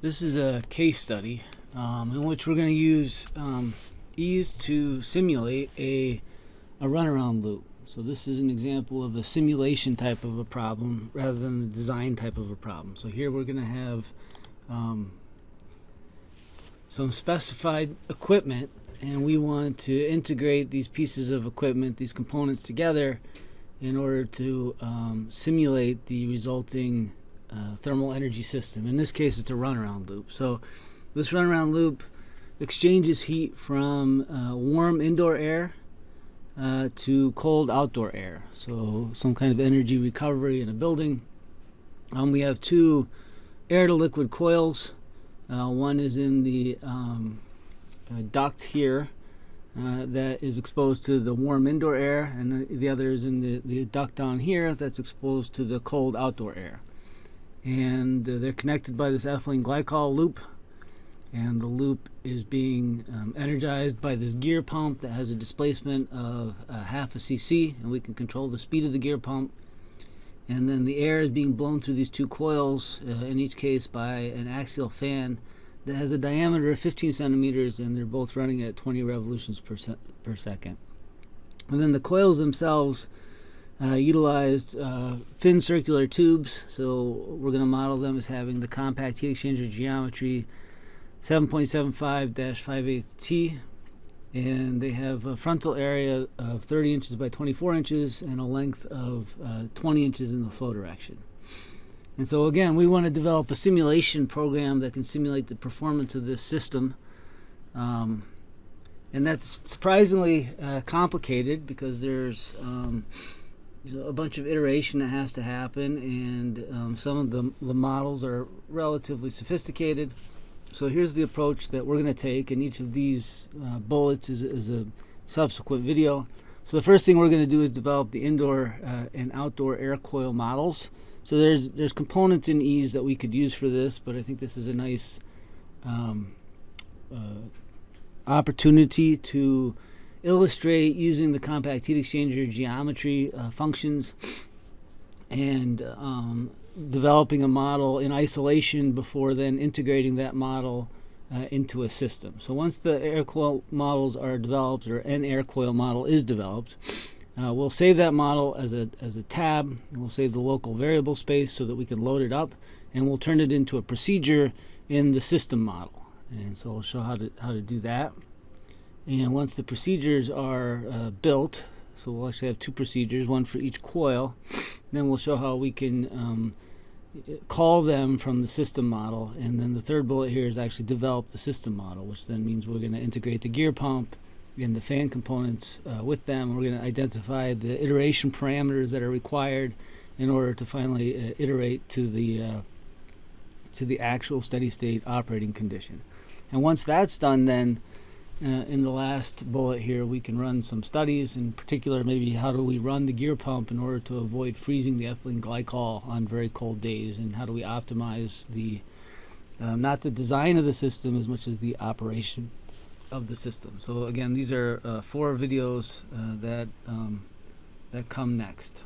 This is a case study in which we're going to use ease to simulate a runaround loop. So this is an example of a simulation type of a problem rather than a design type of a problem. So here we're going to have some specified equipment, and we want to integrate these pieces of equipment, these components together in order to simulate the resulting thermal energy system. In this case, it's a runaround loop. So this runaround loop exchanges heat from warm indoor air to cold outdoor air. So some kind of energy recovery in a building. We have two air to liquid coils. One is in the duct here that is exposed to the warm indoor air, and the other is in the duct down here that's exposed to the cold outdoor air. And they're connected by this ethylene glycol loop, and the loop is being energized by this gear pump that has a displacement of half a cc, and we can control the speed of the gear pump. And then the air is being blown through these two coils, in each case by an axial fan that has a diameter of 15 centimeters, and they're both running at 20 revolutions per second. And then the coils themselves utilized thin circular tubes, so we're going to model them as having the compact heat exchanger geometry 7.75-5/8T, and they have a frontal area of 30 inches by 24 inches and a length of 20 inches in the flow direction. And so again, we want to develop a simulation program that can simulate the performance of this system. And that's surprisingly complicated because there's a bunch of iteration that has to happen, and some of the models are relatively sophisticated. So here's the approach that we're going to take, and each of these bullets is a subsequent video. So the first thing we're going to do is develop the indoor and outdoor air coil models. So there's components in ease that we could use for this, but I think this is a nice opportunity to illustrate using the compact heat exchanger geometry functions and developing a model in isolation before then integrating that model into a system. So once the air coil models are developed, or an air coil model is developed, we'll save that model as a tab, and we'll save the local variable space so that we can load it up, and we'll turn it into a procedure in the system model. And so we'll show how to do that. And once the procedures are built, so we'll actually have two procedures, one for each coil, then we'll show how we can call them from the system model. And then the third bullet here is actually develop the system model, which then means we're going to integrate the gear pump and the fan components with them. We're going to identify the iteration parameters that are required in order to finally iterate to the actual steady state operating condition. And once that's done, then in the last bullet here, we can run some studies, in particular maybe how do we run the gear pump in order to avoid freezing the ethylene glycol on very cold days, and how do we optimize the not the design of the system as much as the operation of the system. So again, these are 4 videos that come next.